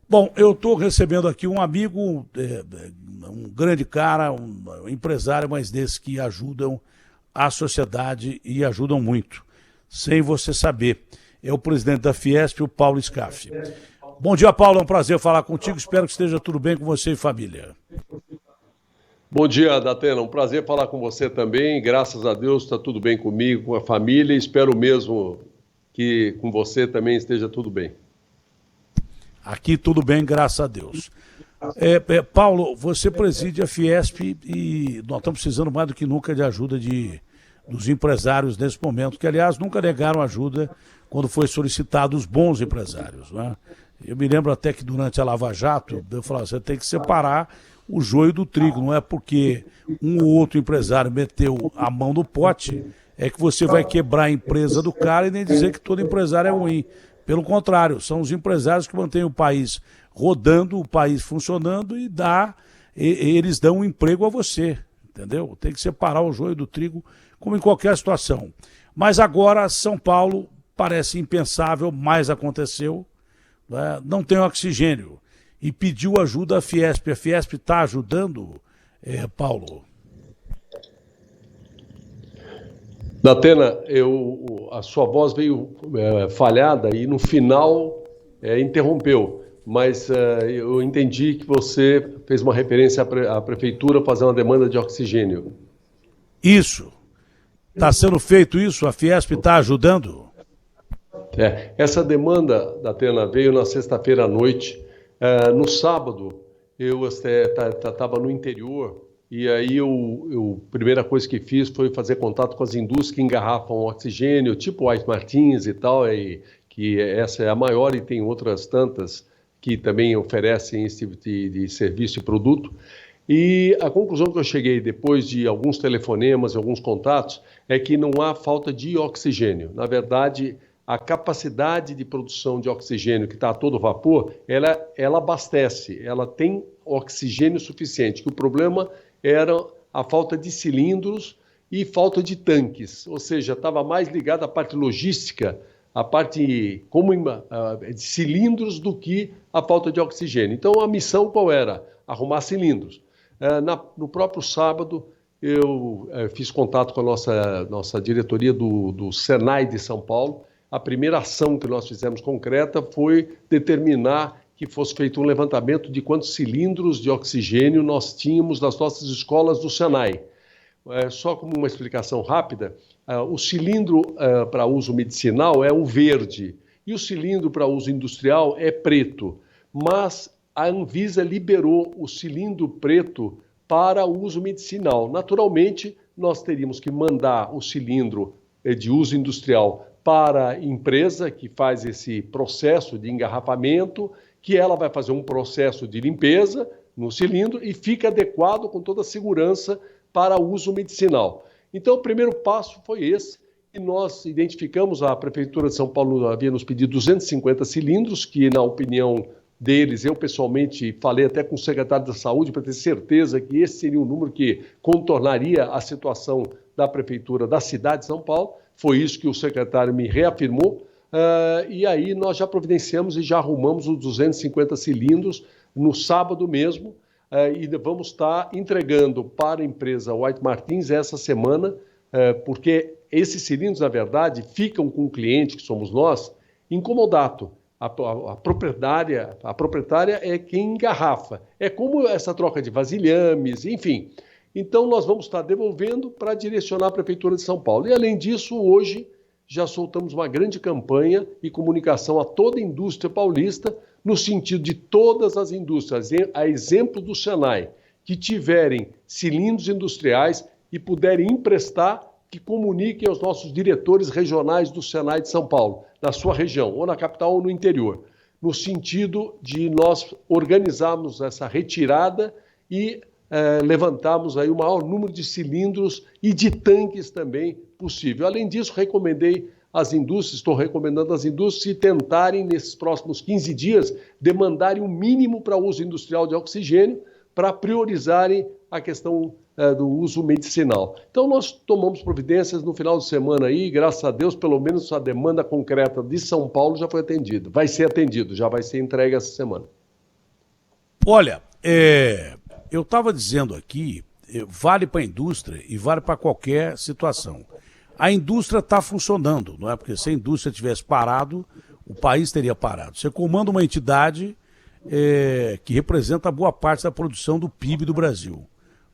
Bom, eu estou recebendo aqui um amigo, um grande cara, um empresário, mas desses que ajudam a sociedade e ajudam muito, sem você saber. É o presidente da Fiesp, o Paulo Scaff. Bom dia, Paulo, é um prazer falar contigo, espero que esteja tudo bem com você e família. Bom dia, Datena, um prazer falar com você também, graças a Deus está tudo bem comigo, com a família, espero mesmo que com você também esteja tudo bem. Aqui tudo bem, graças a Deus. Paulo, você preside a Fiesp e nós estamos precisando mais do que nunca de ajuda dos empresários nesse momento, que aliás nunca negaram ajuda quando foi solicitado os bons empresários, né? Eu me lembro até que durante a Lava Jato, eu falava, você tem que separar o joio do trigo, não é porque um ou outro empresário meteu a mão no pote, é que você vai quebrar a empresa do cara e nem dizer que todo empresário é ruim. Pelo contrário, são os empresários que mantêm o país rodando, o país funcionando e eles dão um emprego a você, entendeu? Tem que separar o joio do trigo, como em qualquer situação. Mas agora, São Paulo parece impensável, mas aconteceu, né? Não tem oxigênio e pediu ajuda à Fiesp. A Fiesp está ajudando, Paulo? Datena, a sua voz veio falhada e no final interrompeu, mas eu entendi que você fez uma referência à prefeitura fazer uma demanda de oxigênio. Isso. Está sendo feito isso? A Fiesp está ajudando? Essa demanda, Datena, veio na sexta-feira à noite. No sábado, eu estava no interior. E aí, a primeira coisa que fiz foi fazer contato com as indústrias que engarrafam oxigênio, tipo White Martins e tal, que essa é a maior e tem outras tantas que também oferecem esse tipo de serviço e produto. E a conclusão que eu cheguei depois de alguns telefonemas e alguns contatos é que não há falta de oxigênio. Na verdade, a capacidade de produção de oxigênio que está a todo vapor, ela abastece, ela tem oxigênio suficiente, que o problema era a falta de cilindros e falta de tanques, ou seja, estava mais ligada à parte logística, à parte de cilindros do que a falta de oxigênio. Então, a missão qual era? Arrumar cilindros. No próprio sábado, eu fiz contato com a nossa diretoria do Senai de São Paulo. A primeira ação que nós fizemos concreta foi determinar que fosse feito um levantamento de quantos cilindros de oxigênio nós tínhamos nas nossas escolas do Senai. Só como uma explicação rápida, o cilindro para uso medicinal é o verde e o cilindro para uso industrial é preto, mas a Anvisa liberou o cilindro preto para uso medicinal. Naturalmente, nós teríamos que mandar o cilindro de uso industrial para a empresa que faz esse processo de engarrafamento, que ela vai fazer um processo de limpeza no cilindro e fica adequado com toda a segurança para uso medicinal. Então, o primeiro passo foi esse, e nós identificamos, a Prefeitura de São Paulo havia nos pedido 250 cilindros, que na opinião deles, eu pessoalmente falei até com o secretário da Saúde para ter certeza que esse seria um número que contornaria a situação da Prefeitura da cidade de São Paulo. Foi isso que o secretário me reafirmou, e aí nós já providenciamos e já arrumamos os 250 cilindros no sábado mesmo, e vamos estar entregando para a empresa White Martins essa semana, porque esses cilindros, na verdade, ficam com o cliente, que somos nós, incomodato. A proprietária é quem engarrafa. É como essa troca de vasilhames, enfim. Então, nós vamos estar devolvendo para direcionar a Prefeitura de São Paulo. E, além disso, hoje já soltamos uma grande campanha e comunicação a toda a indústria paulista, no sentido de todas as indústrias, a exemplo do Senai, que tiverem cilindros industriais e puderem emprestar, que comuniquem aos nossos diretores regionais do Senai de São Paulo, na sua região, ou na capital ou no interior, no sentido de nós organizarmos essa retirada e levantarmos aí o maior número de cilindros e de tanques também possível. Além disso, estou recomendando às indústrias se tentarem, nesses próximos 15 dias, demandarem o mínimo para uso industrial de oxigênio, para priorizarem a questão do uso medicinal. Então, nós tomamos providências no final de semana aí, graças a Deus, pelo menos a demanda concreta de São Paulo já foi atendida. Vai ser atendido, já vai ser entregue essa semana. Olha, eu estava dizendo aqui, vale para a indústria e vale para qualquer situação. A indústria está funcionando, não é? Porque se a indústria tivesse parado, o país teria parado. Você comanda uma entidade que representa boa parte da produção do PIB do Brasil.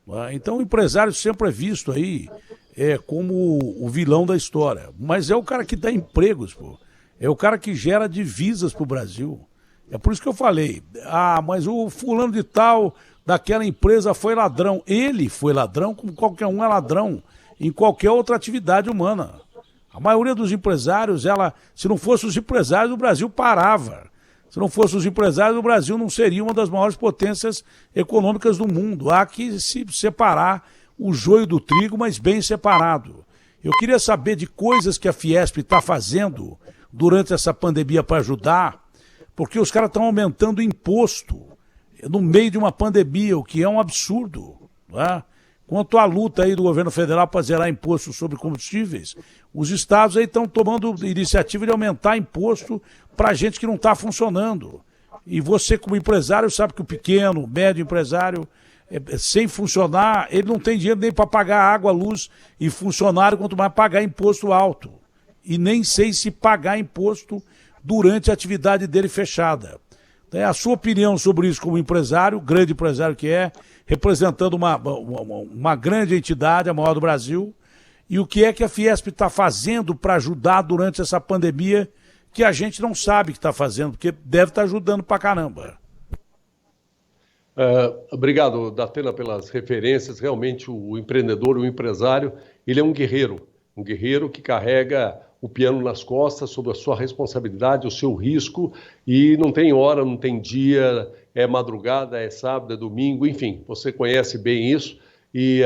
Não é? Então o empresário sempre é visto aí como o vilão da história. Mas é o cara que dá empregos, pô. É o cara que gera divisas para o Brasil. É por isso que eu falei, mas o fulano de tal daquela empresa foi ladrão. Ele foi ladrão como qualquer um é ladrão em qualquer outra atividade humana. A maioria dos empresários, se não fossem os empresários, o Brasil parava. Se não fossem os empresários, o Brasil não seria uma das maiores potências econômicas do mundo. Há que se separar o joio do trigo, mas bem separado. Eu queria saber de coisas que a Fiesp está fazendo durante essa pandemia para ajudar, porque os caras estão aumentando o imposto no meio de uma pandemia, o que é um absurdo. Não é? Quanto à luta aí do governo federal para zerar imposto sobre combustíveis, os estados aí estão tomando iniciativa de aumentar imposto para gente que não está funcionando. E você, como empresário, sabe que o pequeno, o médio empresário, sem funcionar, ele não tem dinheiro nem para pagar água, luz e funcionário, quanto mais pagar imposto alto. E nem sei se pagar imposto durante a atividade dele fechada. Então, a sua opinião sobre isso como empresário, grande empresário que representando uma grande entidade, a maior do Brasil, e o que é que a Fiesp está fazendo para ajudar durante essa pandemia que a gente não sabe que está fazendo, porque deve estar ajudando para caramba. Obrigado, Datena, pelas referências. Realmente, o empreendedor, o empresário, ele é um guerreiro que carrega o piano nas costas, sob a sua responsabilidade, o seu risco, e não tem hora, não tem dia, é madrugada, é sábado, é domingo, enfim, você conhece bem isso, e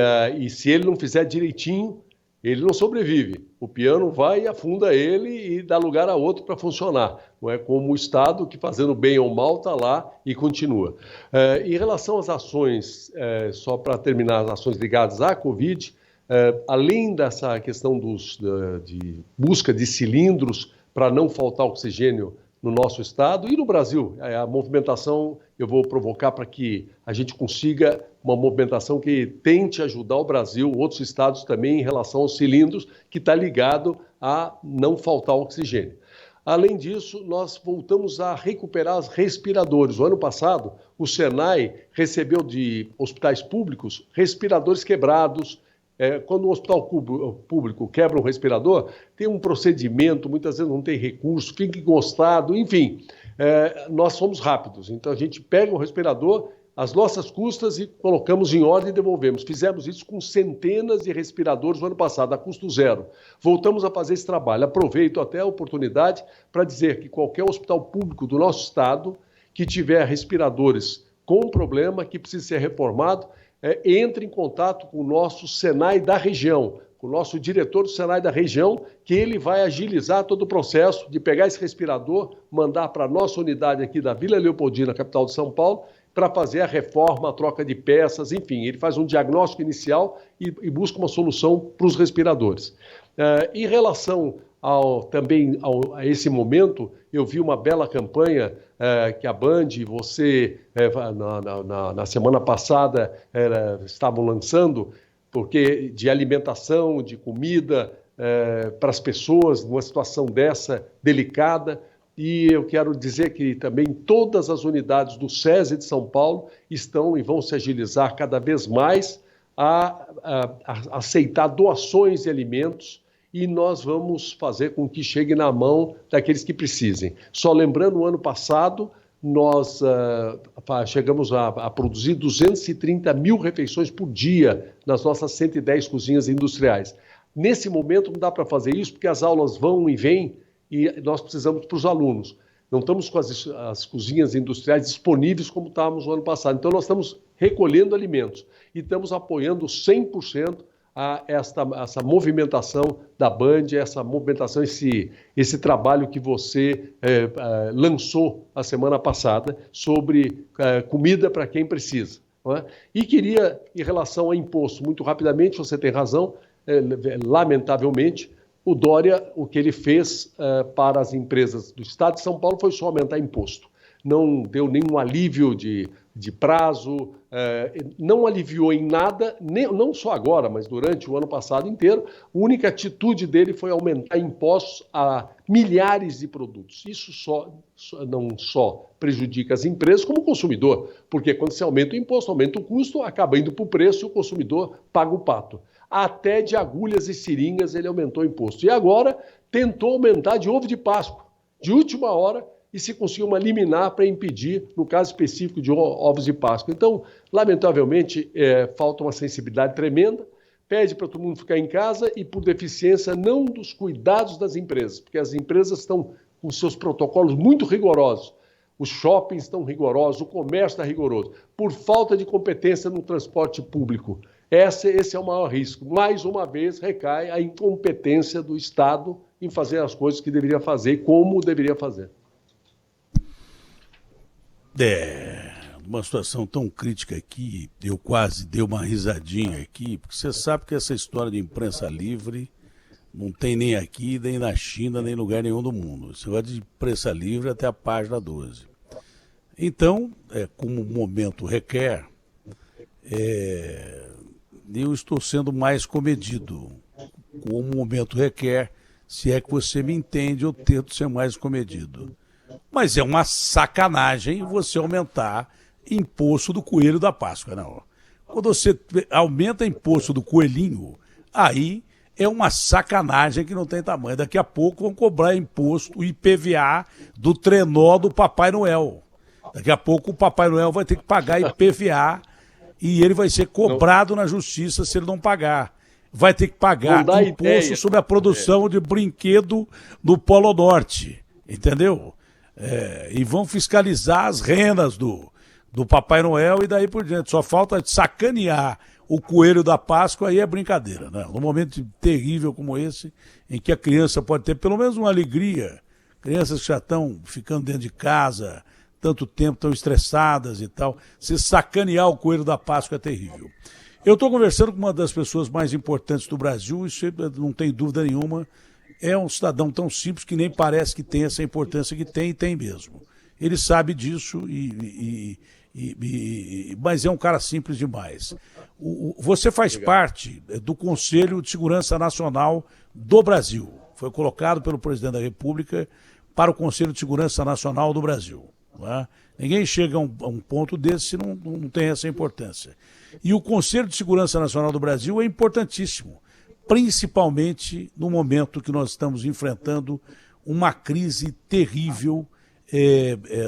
se ele não fizer direitinho, ele não sobrevive. O piano vai e afunda ele e dá lugar a outro para funcionar. Não é como o Estado que, fazendo bem ou mal, está lá e continua. Em relação às ações, só para terminar, as ações ligadas à Covid, além dessa questão de busca de cilindros para não faltar oxigênio no nosso estado e no Brasil, a movimentação eu vou provocar para que a gente consiga uma movimentação que tente ajudar o Brasil, outros estados também, em relação aos cilindros, que está ligado a não faltar oxigênio. Além disso, nós voltamos a recuperar os respiradores. O ano passado, o Senai recebeu de hospitais públicos respiradores quebrados. Quando o hospital público quebra um respirador, tem um procedimento, muitas vezes não tem recurso, fica encostado, enfim. Nós somos rápidos, então a gente pega o respirador, as nossas custas e colocamos em ordem e devolvemos. Fizemos isso com centenas de respiradores no ano passado, a custo zero. Voltamos a fazer esse trabalho. Aproveito até a oportunidade para dizer que qualquer hospital público do nosso estado que tiver respiradores com problema, que precisa ser reformado, entre em contato com o nosso Senai da região, com o nosso diretor do Senai da região, que ele vai agilizar todo o processo de pegar esse respirador, mandar para a nossa unidade aqui da Vila Leopoldina, capital de São Paulo, para fazer a reforma, a troca de peças, enfim, ele faz um diagnóstico inicial e busca uma solução para os respiradores. Em relação a esse momento, eu vi uma bela campanha que a Band, você, na semana passada, estavam lançando, porque de alimentação, de comida para as pessoas numa situação dessa delicada. E eu quero dizer que também todas as unidades do SESI de São Paulo estão e vão se agilizar cada vez mais a aceitar doações de alimentos, e nós vamos fazer com que chegue na mão daqueles que precisem. Só lembrando, no ano passado, nós chegamos a produzir 230 mil refeições por dia nas nossas 110 cozinhas industriais. Nesse momento não dá para fazer isso, porque as aulas vão e vêm, e nós precisamos para os alunos. Não estamos com as cozinhas industriais disponíveis como estávamos no ano passado. Então, nós estamos recolhendo alimentos e estamos apoiando 100% essa movimentação da Band, essa movimentação, esse trabalho que você lançou a semana passada sobre comida para quem precisa. Não é? E queria, em relação ao imposto, muito rapidamente, você tem razão, lamentavelmente, o Dória, o que ele fez para as empresas do Estado de São Paulo foi só aumentar imposto. Não deu nenhum alívio de de prazo, não aliviou em nada, não só agora, mas durante o ano passado inteiro. A única atitude dele foi aumentar impostos a milhares de produtos. Isso não só prejudica as empresas, como o consumidor, porque quando você aumenta o imposto, aumenta o custo, acaba indo para o preço e o consumidor paga o pato. Até de agulhas e seringas ele aumentou o imposto. E agora tentou aumentar de ovo de Páscoa, de última hora, e se conseguiu uma liminar para impedir, no caso específico de ovos de Páscoa. Então, lamentavelmente, falta uma sensibilidade tremenda, pede para todo mundo ficar em casa e por deficiência não dos cuidados das empresas, porque as empresas estão com seus protocolos muito rigorosos, os shoppings estão rigorosos, o comércio está rigoroso, por falta de competência no transporte público. Esse é o maior risco. Mais uma vez, recai a incompetência do Estado em fazer as coisas que deveria fazer e como deveria fazer. Uma situação tão crítica aqui, eu quase dei uma risadinha aqui, porque você sabe que essa história de imprensa livre não tem nem aqui, nem na China, nem em lugar nenhum do mundo. Esse negócio de imprensa livre até a página 12. Então, como o momento requer, eu estou sendo mais comedido. Como o momento requer, se é que você me entende, eu tento ser mais comedido. Mas é uma sacanagem você aumentar imposto do coelho da Páscoa, não. Quando você aumenta imposto do coelhinho, aí é uma sacanagem que não tem tamanho. Daqui a pouco vão cobrar imposto, o IPVA do trenó do Papai Noel. Daqui a pouco o Papai Noel vai ter que pagar IPVA e ele vai ser cobrado na justiça se ele não pagar. Vai ter que pagar imposto sobre a produção de brinquedo do Polo Norte, entendeu? E vão fiscalizar as rendas do Papai Noel e daí por diante. Só falta sacanear o coelho da Páscoa, aí é brincadeira, né? Num momento terrível como esse, em que a criança pode ter pelo menos uma alegria, crianças que já estão ficando dentro de casa, tanto tempo, estão estressadas e tal, se sacanear o coelho da Páscoa é terrível. Eu estou conversando com uma das pessoas mais importantes do Brasil, isso não tem dúvida nenhuma. É um cidadão tão simples que nem parece que tem essa importância que tem, e tem mesmo. Ele sabe disso, mas é um cara simples demais. Você faz parte do Conselho de Segurança Nacional do Brasil. Foi colocado pelo presidente da República para o Conselho de Segurança Nacional do Brasil. Não é? Ninguém chega a um ponto desse se não tem essa importância. E o Conselho de Segurança Nacional do Brasil é importantíssimo, principalmente no momento que nós estamos enfrentando uma crise terrível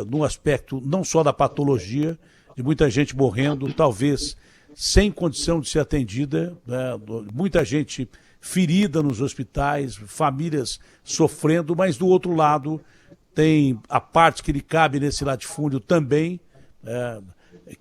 no aspecto não só da patologia, de muita gente morrendo, talvez sem condição de ser atendida, né? Muita gente ferida nos hospitais, famílias sofrendo, mas do outro lado tem a parte que lhe cabe nesse latifúndio também,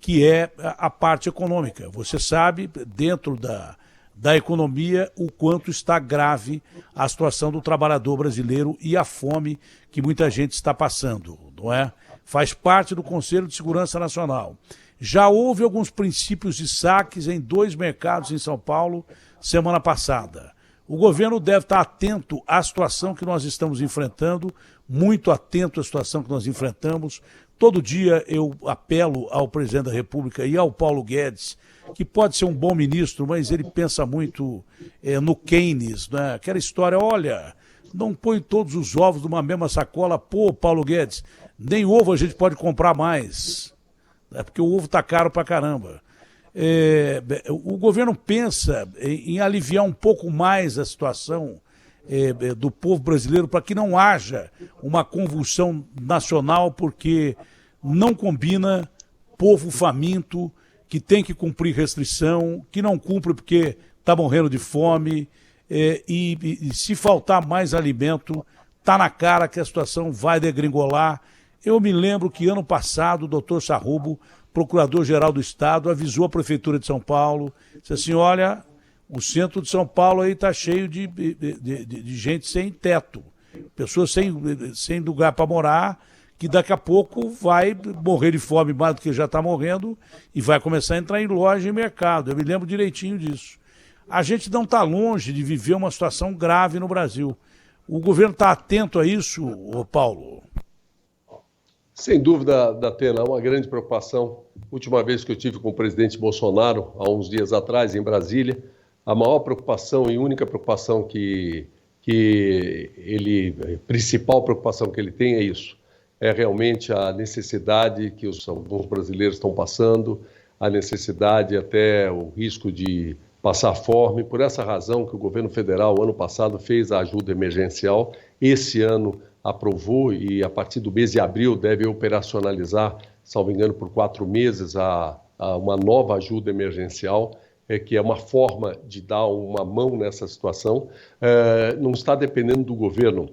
que é a parte econômica. Você sabe, dentro da economia, o quanto está grave a situação do trabalhador brasileiro e a fome que muita gente está passando, não é? Faz parte do Conselho de Segurança Nacional. Já houve alguns princípios de saques em 2 mercados em São Paulo semana passada. O governo deve estar atento à situação que nós estamos enfrentando, muito atento à situação que nós enfrentamos. Todo dia eu apelo ao presidente da República e ao Paulo Guedes, que pode ser um bom ministro, mas ele pensa muito no Keynes, né? Aquela história, olha, não põe todos os ovos numa mesma sacola. Pô, Paulo Guedes, nem ovo a gente pode comprar mais, porque o ovo está caro pra caramba. O governo pensa em aliviar um pouco mais a situação do povo brasileiro para que não haja uma convulsão nacional, porque não combina povo faminto, que tem que cumprir restrição, que não cumpre porque está morrendo de fome, e se faltar mais alimento, está na cara que a situação vai degringolar. Eu me lembro que ano passado o doutor Sarrubo, procurador-geral do Estado, avisou a Prefeitura de São Paulo, disse assim, olha, o centro de São Paulo aí está cheio de gente sem teto, pessoas sem lugar para morar, que daqui a pouco vai morrer de fome mais do que já está morrendo e vai começar a entrar em loja e mercado. Eu me lembro direitinho disso. A gente não está longe de viver uma situação grave no Brasil. O governo está atento a isso, Paulo? Sem dúvida, Datena, há uma grande preocupação última vez que eu tive com o presidente Bolsonaro, há uns dias atrás, em Brasília, a maior preocupação e única preocupação principal preocupação que ele tem é isso. É realmente a necessidade que alguns brasileiros estão passando, a necessidade, até o risco de passar fome. Por essa razão que o governo federal, ano passado, fez a ajuda emergencial. Esse ano aprovou e, a partir do mês de abril, deve operacionalizar, salvo engano, por 4 meses, uma nova ajuda emergencial, que é uma forma de dar uma mão nessa situação. Não está dependendo do governo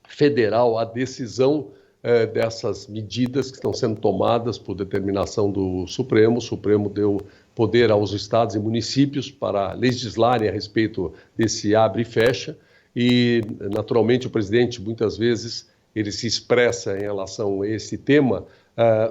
federal a decisão dessas medidas que estão sendo tomadas por determinação do Supremo. O Supremo deu poder aos estados e municípios para legislarem a respeito desse abre e fecha, e, naturalmente, o presidente, muitas vezes, ele se expressa em relação a esse tema,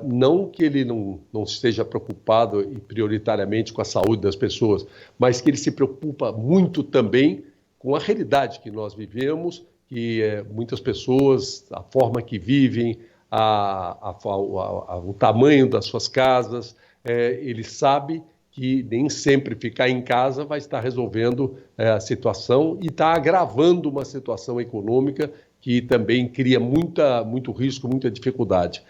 não que ele não esteja preocupado e prioritariamente com a saúde das pessoas, mas que ele se preocupa muito também com a realidade que nós vivemos, que muitas pessoas, a forma que vivem, o tamanho das suas casas, ele sabe que nem sempre ficar em casa vai estar resolvendo a situação e está agravando uma situação econômica que também cria muito risco, muita dificuldade.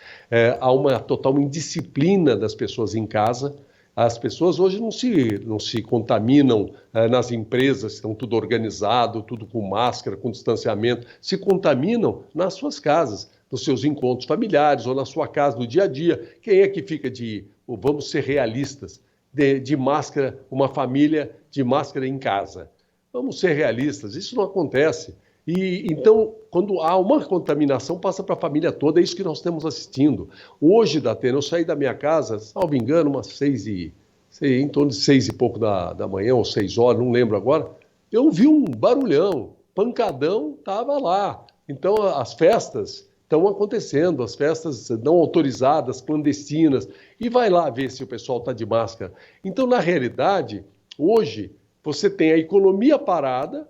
Há uma total indisciplina das pessoas em casa. As pessoas hoje não se contaminam nas empresas, estão tudo organizado, tudo com máscara, com distanciamento. Se contaminam nas suas casas, nos seus encontros familiares ou na sua casa, no dia a dia. Quem é que fica vamos ser realistas, de máscara, uma família de máscara em casa? Vamos ser realistas, isso não acontece. E então, quando há uma contaminação, passa para a família toda, é isso que nós estamos assistindo. Hoje, Datena, eu saí da minha casa, salvo engano, em torno de 6 e pouco da manhã, ou 6 horas, não lembro agora, eu vi um barulhão, pancadão estava lá. Então, as festas estão acontecendo, as festas não autorizadas, clandestinas, e vai lá ver se o pessoal está de máscara. Então, na realidade, hoje, você tem a economia parada,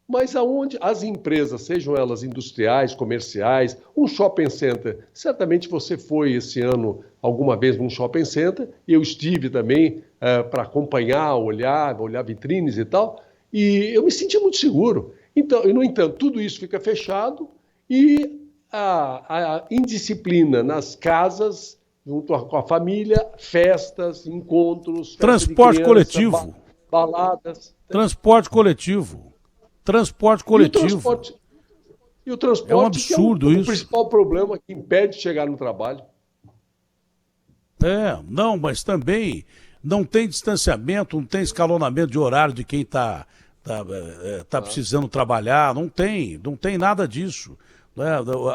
mas aonde as empresas, sejam elas industriais, comerciais, um shopping center, certamente você foi esse ano alguma vez num shopping center, eu estive também para acompanhar, olhar vitrines e tal, e eu me senti muito seguro. Então, no entanto, tudo isso fica fechado e a indisciplina nas casas, junto com a família, festas, encontros, transporte coletivo, baladas. Transporte coletivo. Transporte coletivo. E o transporte é um absurdo que é isso. O principal problema que impede de chegar no trabalho. Não, mas também não tem distanciamento, não tem escalonamento de horário de quem está precisando trabalhar, não tem nada disso.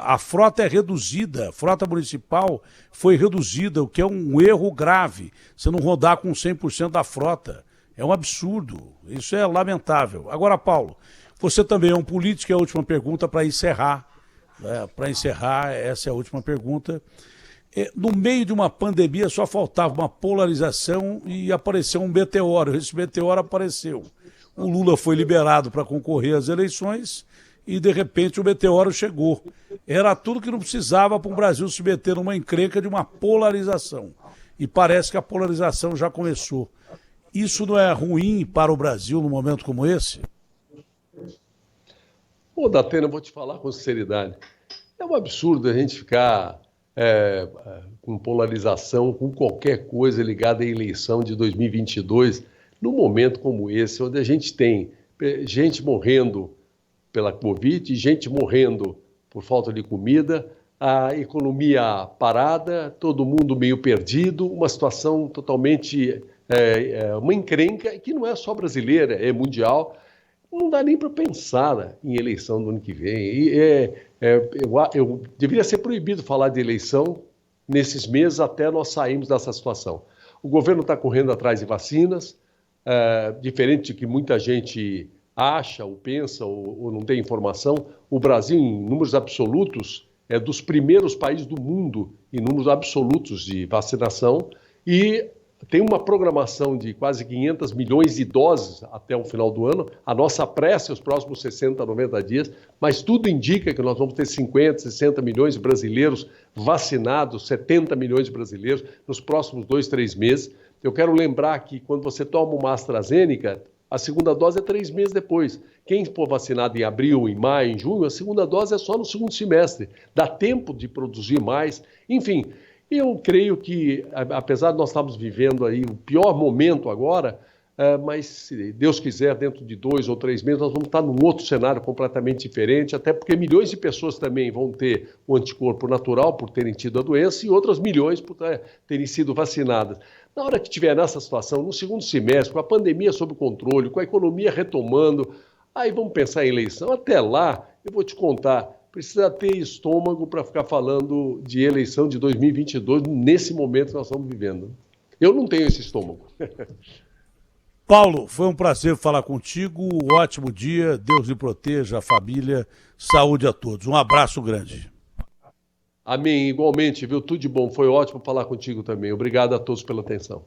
A frota é reduzida, a frota municipal foi reduzida, o que é um erro grave, você não rodar com 100% da frota. É um absurdo, isso é lamentável. Agora, Paulo, você também é um político, é a última pergunta para encerrar. Para encerrar, essa é a última pergunta. No meio de uma pandemia só faltava uma polarização e apareceu um meteoro. Esse meteoro apareceu. O Lula foi liberado para concorrer às eleições e, de repente, o meteoro chegou. Era tudo que não precisava para o Brasil se meter numa encrenca de uma polarização. E parece que a polarização já começou. Isso não é ruim para o Brasil num momento como esse? Datena, eu vou te falar com sinceridade. É um absurdo a gente ficar com polarização, com qualquer coisa ligada à eleição de 2022, num momento como esse, onde a gente tem gente morrendo pela Covid, gente morrendo por falta de comida, a economia parada, todo mundo meio perdido, uma situação totalmente... uma encrenca que não é só brasileira, é mundial. Não dá nem para pensar em eleição do ano que vem. Eu deveria ser proibido falar de eleição nesses meses até nós sairmos dessa situação. O governo está correndo atrás de vacinas, diferente de que muita gente acha ou pensa ou não tem informação. O Brasil, em números absolutos, é dos primeiros países do mundo em números absolutos de vacinação e tem uma programação de quase 500 milhões de doses até o final do ano. A nossa pressa é os próximos 60, 90 dias, mas tudo indica que nós vamos ter 50, 60 milhões de brasileiros vacinados, 70 milhões de brasileiros nos próximos 2, 3 meses. Eu quero lembrar que quando você toma uma AstraZeneca, a segunda dose é 3 meses depois. Quem for vacinado em abril, em maio, em junho, a segunda dose é só no segundo semestre. Dá tempo de produzir mais. Enfim, eu creio que, apesar de nós estarmos vivendo aí o pior momento agora, mas se Deus quiser, dentro de 2 ou 3 meses, nós vamos estar num outro cenário completamente diferente, até porque milhões de pessoas também vão ter o anticorpo natural por terem tido a doença e outras milhões por terem sido vacinadas. Na hora que estiver nessa situação, no segundo semestre, com a pandemia sob controle, com a economia retomando, aí vamos pensar em eleição. Até lá, eu vou te contar, precisa ter estômago para ficar falando de eleição de 2022 nesse momento que nós estamos vivendo. Eu não tenho esse estômago. Paulo, foi um prazer falar contigo, ótimo dia, Deus lhe proteja, a família, saúde a todos. Um abraço grande. Amém, igualmente, viu? Tudo de bom, foi ótimo falar contigo também. Obrigado a todos pela atenção.